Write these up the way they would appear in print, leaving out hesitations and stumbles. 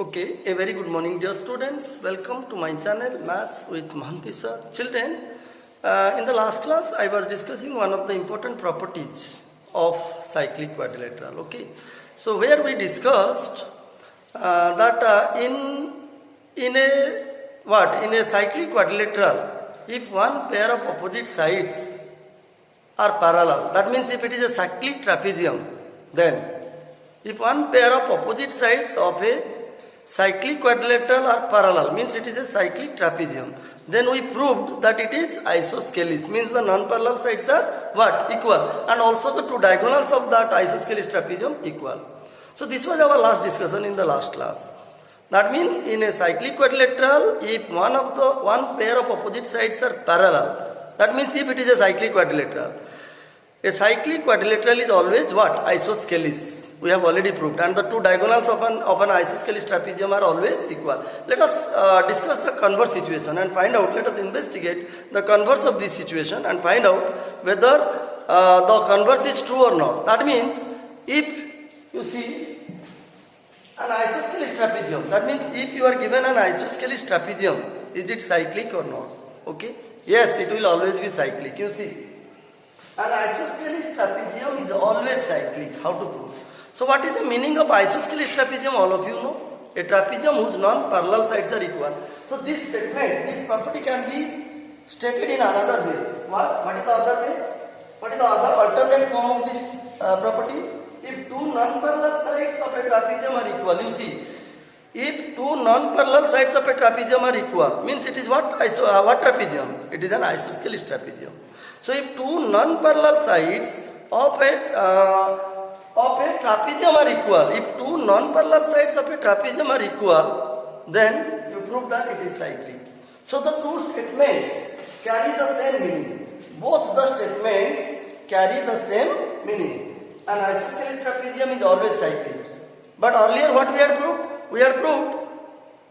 Okay, a very good morning dear students. Welcome to my channel Maths with Mahanti sir. Children, in the last class I was discussing one of the important properties of cyclic quadrilateral. Okay, so where we discussed that in a cyclic quadrilateral, if one pair of opposite sides are parallel, that means if it is a cyclic trapezium, then if one pair of opposite sides of a cyclic quadrilateral are parallel, means it is a cyclic trapezium, then we proved that it is isosceles, means the non-parallel sides are what? Equal, and also the two diagonals of that isosceles trapezium equal. So this was our last discussion in the last class. That means in a cyclic quadrilateral, if one pair of opposite sides are parallel, that means if it is a cyclic quadrilateral, a cyclic quadrilateral is always what? Isosceles. We have already proved, and the two diagonals of an isosceles trapezium are always equal. Let us discuss the converse situation and find out. Let us investigate the converse of this situation and find out whether the converse is true or not. That means if you see an isosceles trapezium, that means if you are given an isosceles trapezium, is it cyclic or not? Okay, yes, it will always be cyclic. You see, an isosceles trapezium is always cyclic. How to prove? So what is the meaning of isosceles trapezium? All of you know. A trapezium whose non-parallel sides are equal. So this statement, this property can be stated in another way. What is the other way? What is the other alternate form of this property? If two non-parallel sides of a trapezium are equal, you see, if two non-parallel sides of a trapezium are equal, means it is what? What trapezium? It is an isosceles trapezium. So if two non-parallel sides of a trapezium are equal, if two non-parallel sides of a trapezium are equal, then you prove that it is cyclic. So the two statements carry the same meaning. Both the statements carry the same meaning. An isosceles trapezium is always cyclic. But earlier what we had proved? We had proved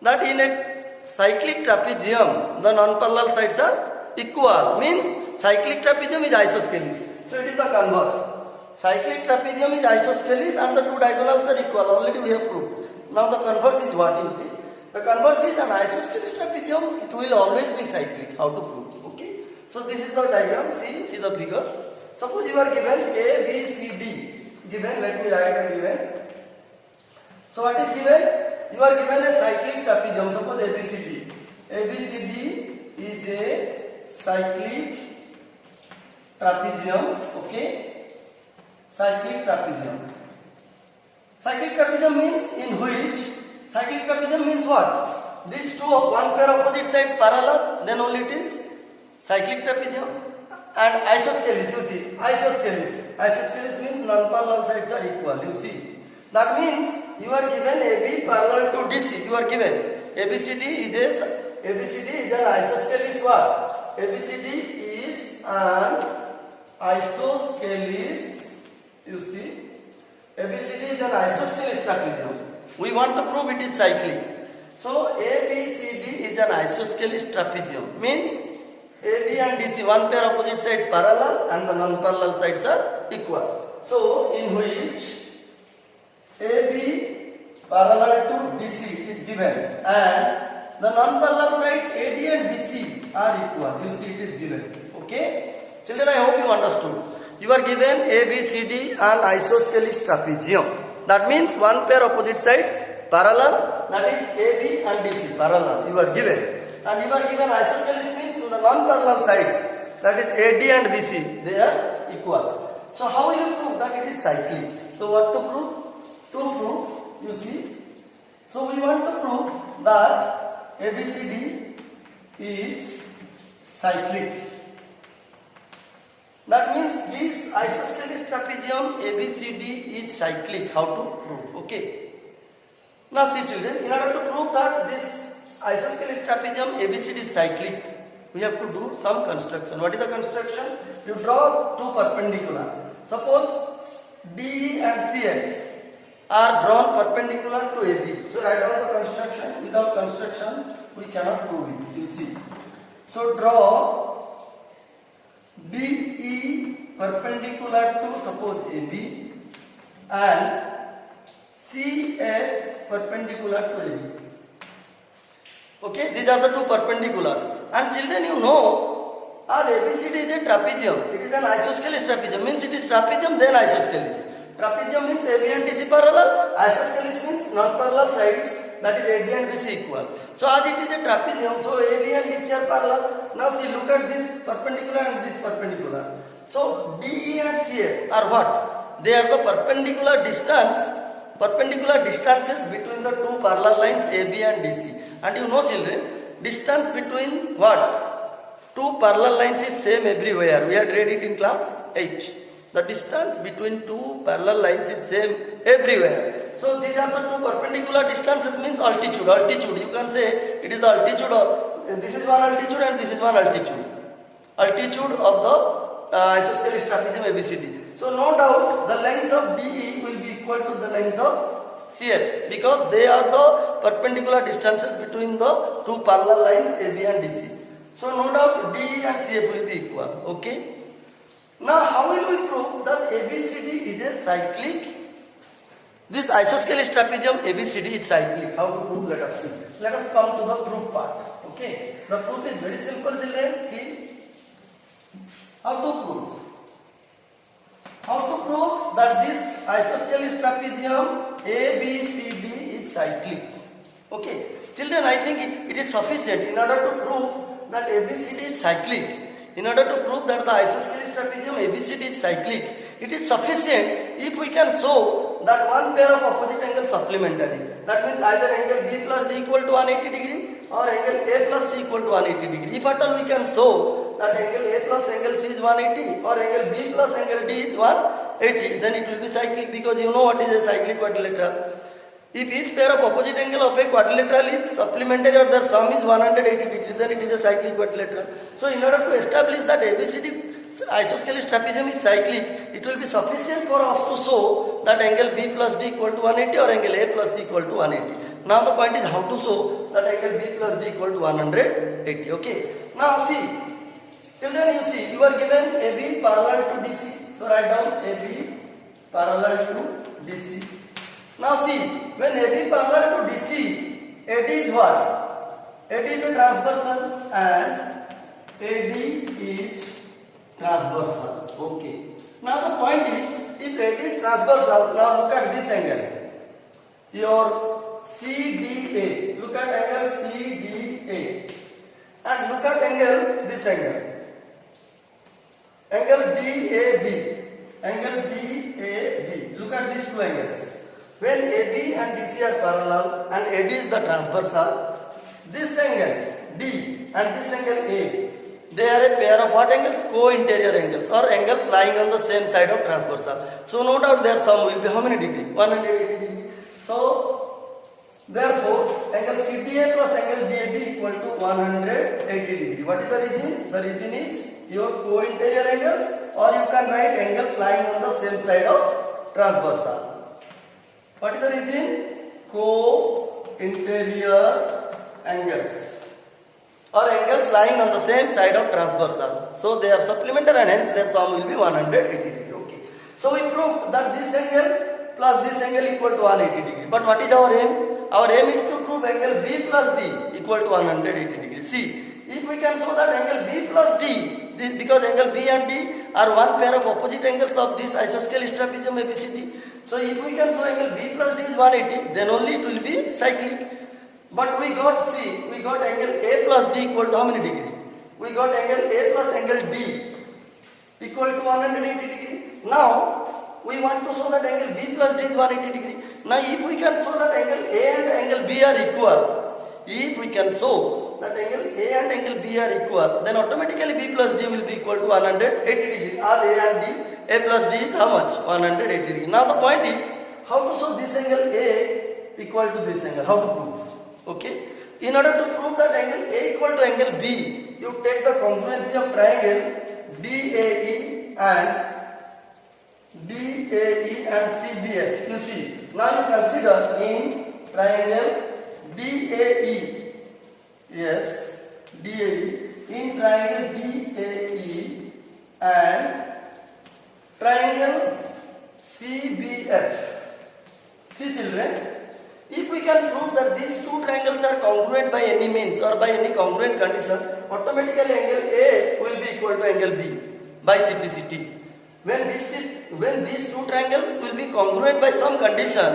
that in a cyclic trapezium, the non-parallel sides are equal. Means cyclic trapezium is isosceles. So it is the converse. Cyclic trapezium is isosceles and the two diagonals are equal. Already we have proved. Now the converse is what you see. The converse is an isosceles trapezium. It will always be cyclic. How to prove? Okay. So this is the diagram. See the figure. Suppose you are given A, B, C, D. Given. Let me write the given. So what is given? You are given a cyclic trapezium. Suppose ABCD. ABCD is a cyclic trapezium. Okay. Cyclic trapezium. Cyclic trapezium means in which cyclic trapezium means what? These two of one pair of opposite sides parallel, then only it is cyclic trapezium. And isosceles, you see, isosceles. Isosceles means non-parallel sides are equal. You see, that means you are given AB parallel to DC. You are given ABCD is an isosceles what? ABCD is an isosceles. You see, ABCD is an isosceles trapezium. We want to prove it is cyclic. So ABCD is an isosceles trapezium. Means AB and DC, one pair of opposite sides parallel and the non-parallel sides are equal. So in which AB parallel to DC it is given and the non-parallel sides AD and BC are equal. You see, it is given. Okay? Children, I hope you understood. You are given A, B, C, D and isosceles trapezium. That means one pair opposite sides parallel, that is A, B and DC parallel. You are given. And you are given isosceles means the non-parallel sides, that is AD and BC, they are equal. So how will you prove that it is cyclic? So what to prove? To prove, you see. So we want to prove that ABCD is cyclic. That means this isosceles trapezium ABCD is cyclic. How to prove? Okay. Now see children, in order to prove that this isosceles trapezium ABCD is cyclic, we have to do some construction. What is the construction? You draw two perpendicular. Suppose DE and CF are drawn perpendicular to AB. So write down the construction. Without construction, we cannot prove it. You see. So draw DE perpendicular to suppose AB and CF perpendicular to AB. Okay, these are the two perpendiculars. And children, you know, as ABCD is a trapezium, it is an isosceles trapezium, means it is trapezium then isosceles. Trapezium means AB and DC parallel, isosceles means non-parallel sides, that is AD and BC equal. So as it is a trapezium, so AB and DC are parallel. Now see, look at this perpendicular and this perpendicular. So DE and CF are what? They are the perpendicular distances between the two parallel lines AB and DC. And you know children, distance between what? Two parallel lines is same everywhere. We had read it in class 8. The distance between two parallel lines is same everywhere. So these are the two perpendicular distances, means altitude. Altitude, you can say it is the altitude of, this is one altitude and this is one altitude. Altitude of the isosceles trapezium ABCD. So no doubt the length of DE will be equal to the length of CF, because they are the perpendicular distances between the two parallel lines AB and DC. So no doubt DE and CF will be equal. Okay. Now how will we prove that ABCD is a cyclic? This isosceles trapezium ABCD is cyclic. How to prove? Let us see. Let us come to the proof part. Okay. The proof is very simple, children. See. How to prove? How to prove that this isosceles trapezium ABCD is cyclic? Okay. Children, I think it is sufficient in order to prove that ABCD is cyclic. In order to prove that the isosceles trapezium ABCD is cyclic, it is sufficient if we can show that one pair of opposite angles supplementary. That means either angle B plus D equal to 180 degree or angle A plus C equal to 180 degree. If at all we can show that angle A plus angle C is 180 or angle B plus angle D is 180, then it will be cyclic, because you know what is a cyclic quadrilateral. If each pair of opposite angle of a quadrilateral is supplementary or their sum is 180 degree, then it is a cyclic quadrilateral. So in order to establish that ABCD isosceles trapezium is cyclic, it will be sufficient for us to show that angle B plus D equal to 180 or angle A plus C equal to 180. Now the point is how to show that angle B plus D equal to 180. Okay. Now see, children, you see, you are given AB parallel to DC. So write down AB parallel to DC. Now see, when AB parallel to DC, AD is what? AD is a transversal and AD is transversal. Okay. Now the point is, if AD is transversal, now look at this angle. Your CDA. Look at angle CDA. And look at angle, this angle. Angle DAB. Angle DAB. Look at these two angles. When AB and DC are parallel and AD is the transversal, this angle D and this angle A, they are a pair of what angles? Co-interior angles, or angles lying on the same side of transversal. So no doubt their sum will be how many degree? 180 degree. So therefore angle CDA plus angle DAB equal to 180 degree. What is the reason? The reason is your co-interior angles, or you can write angles lying on the same side of transversal. What is the reason? Co-interior angles, or angles lying on the same side of transversal. So they are supplementary and hence their sum will be 180 degree. Okay. So we proved that this angle plus this angle equal to 180 degree. But what is our aim? Our aim is to prove angle B plus D equal to 180 degree. See, if we can show that angle B plus D, because angle B and D are one pair of opposite angles of this isosceles trapezium ABCD. So if we can show angle B plus D is 180, then only it will be cyclic. But we got, see, we got angle A plus D equal to how many degree? We got angle A plus angle D equal to 180 degree. Now we want to show that angle B plus D is 180 degree. Now if we can show that angle A and angle B are equal, if we can show that angle A and angle B are equal, then automatically B plus D will be equal to 180 degree. As A and D, A plus D is how much? 180 degree. Now the point is, how to show this angle A equal to this angle? How to prove? Okay. In order to prove that angle A equal to angle B, you take the congruency of triangle DAE and CBF. You see, now you consider in triangle DAE, yes, DAE, in triangle DAE and triangle CBF. See children, if we can prove that these two triangles are congruent by any means or by any congruent condition, automatically angle A will be equal to angle B by CPCT. When these two triangles will be congruent by some condition,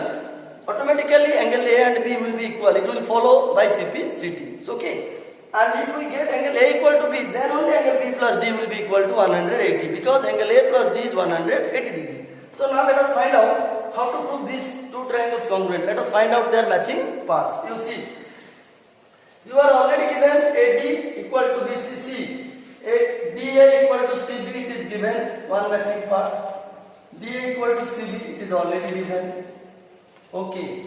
automatically angle A and B will be equal. It will follow by CPCT. Okay. And if we get angle A equal to B, then only angle B plus D will be equal to 180, because angle A plus D is 180 degree. So now let us find out how to prove these two triangles congruent. Let us find out their matching parts. You see, you are already given AD equal to BCC, DA equal to CB, it is given one matching part. DA equal to CB, it is already given. Okay.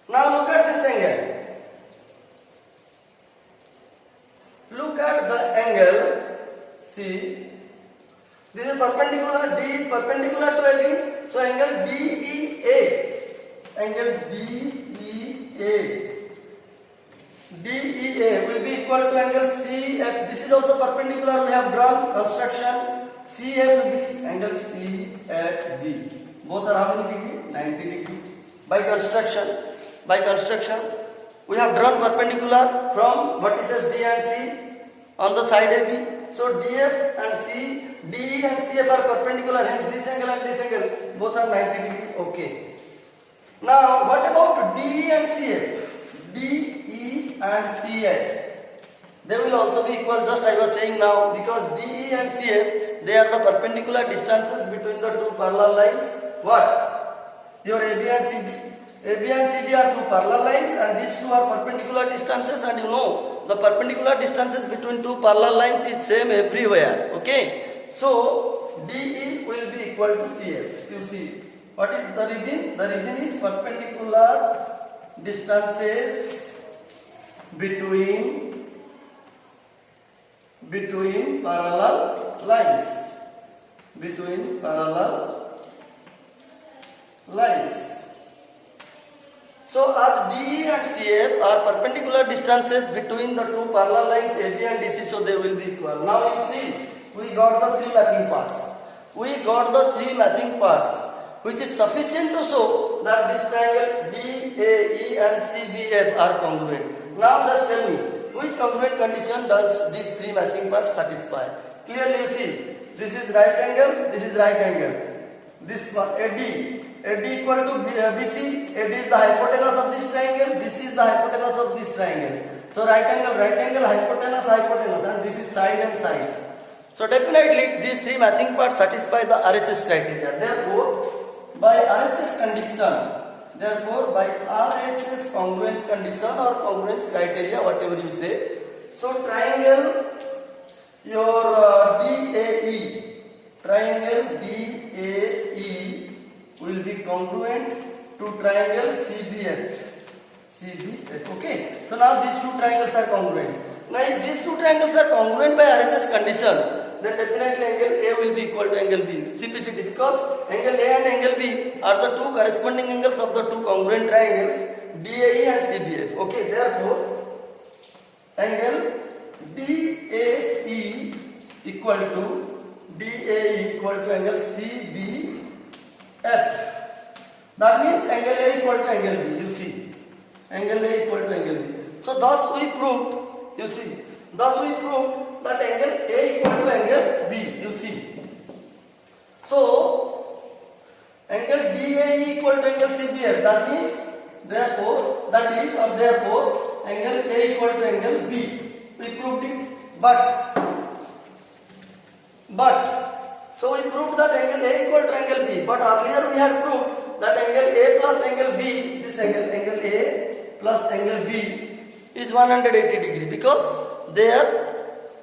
Now look at this angle. Look at the angle. See, this is perpendicular. D is perpendicular to AB. So angle DEA. Angle DEA. DEA will be equal to angle CF. This is also perpendicular. We have drawn construction. CF will be angle CFB. Both are how many degree? 90 degree. By construction, we have drawn perpendicular from vertices D and C on the side AB. So DF and C, DE and CF are perpendicular. Hence this angle and this angle both are 90 degree. Okay. Now what about DE and CF? DE and CF, they will also be equal. Just I was saying now, because DE and CF, they are the perpendicular distances between the two parallel lines. What? Your AB and CD. AB and CD are two parallel lines, and these two are perpendicular distances, and you know the perpendicular distances between two parallel lines is same everywhere. Okay, so DE will be equal to CF. You see, what is the region? The region is perpendicular distances between parallel lines. So as DE and CF are perpendicular distances between the two parallel lines AB and DC, so they will be equal. Now you see, we got the three matching parts. Which is sufficient to show that this triangle DAE and CBF are congruent. Now just tell me, which congruent condition does these three matching parts satisfy? Clearly you see, this is right angle, this is right angle. This one, AD equal to BC, AD is the hypotenuse of this triangle, BC is the hypotenuse of this triangle. So right angle, hypotenuse, and this is side and side. So definitely these three matching parts satisfy the RHS criteria. Therefore, by RHS congruence condition or congruence criteria, whatever you say. So triangle your DAE will be congruent to triangle CBF. Okay. So now these two triangles are congruent. Now if these two triangles are congruent by RHS condition, then definitely angle A will be equal to angle B, CPCT, because angle A and angle B are the two corresponding angles of the two congruent triangles DAE and CBF. Okay, therefore angle DAE equal to angle CBF. That means angle A equal to angle B. You see, angle A equal to angle B. So thus we proved. You see, thus we proved that angle A equal to angle B. You see. So angle DAE equal to angle CBF. That means therefore angle A equal to angle B. We proved it. But so we proved that angle A equal to angle B. But earlier we had proved that angle A plus angle B, this angle A plus angle B is 180 degree, because they are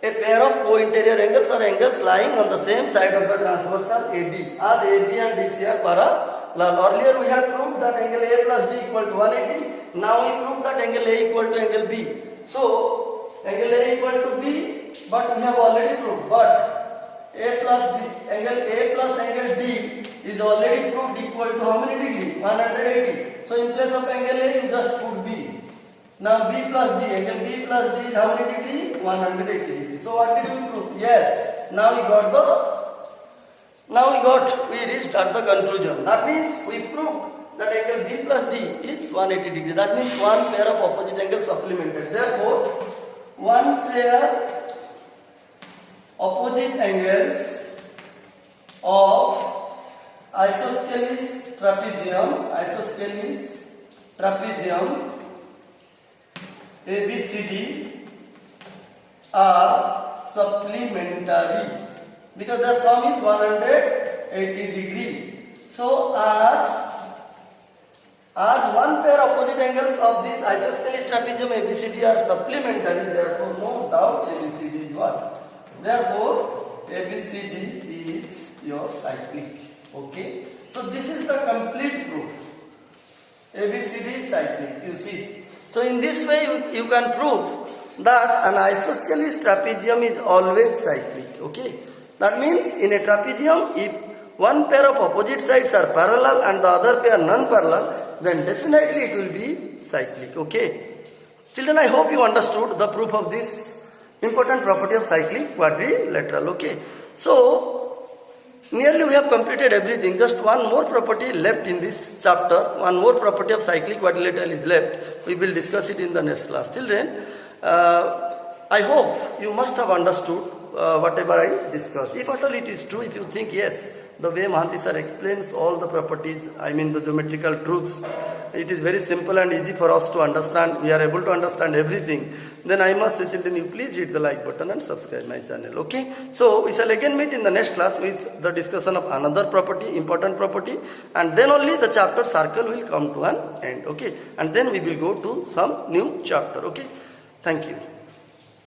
a pair of co-interior angles or angles lying on the same side of the transversal AD, as AB and DC are parallel. Earlier we had proved that angle A plus B equal to 180. Now we proved that angle A equal to angle B. So angle A equal to B, but we have already proved. But angle A plus angle D is already proved equal to how many degree? 180. So in place of angle A you just put B. Now B plus D, angle B plus D is how many degree? 180 degree. So what did we prove? Yes. Now we reached at the conclusion. That means we proved that angle B plus D is 180 degree. That means one pair of opposite angles supplemented. Therefore, one pair opposite angles of isosceles trapezium ABCD are supplementary because the sum is 180 degree. So as one pair opposite angles of this isosceles trapezium ABCD are supplementary, therefore no doubt ABCD is what? Therefore ABCD is your cyclic. Okay. So this is the complete proof. ABCD is cyclic. You see. So in this way you can prove that an isosceles trapezium is always cyclic. Okay. That means in a trapezium, if one pair of opposite sides are parallel and the other pair non-parallel, then definitely it will be cyclic. Okay. Children, I hope you understood the proof of this important property of cyclic quadrilateral. Okay. So nearly we have completed everything. Just one more property left in this chapter. One more property of cyclic quadrilateral is left. We will discuss it in the next class. Children, I hope you must have understood whatever I discussed. If at all it is true, if you think yes, the way Mohanty sir explains all the properties, I mean the geometrical truths, it is very simple and easy for us to understand. We are able to understand everything. Then I must say, children, you please hit the like button and subscribe my channel. Okay. So we shall again meet in the next class with the discussion of another property, important property, and then only the chapter circle will come to an end. Okay. And then we will go to some new chapter. Okay. Thank you.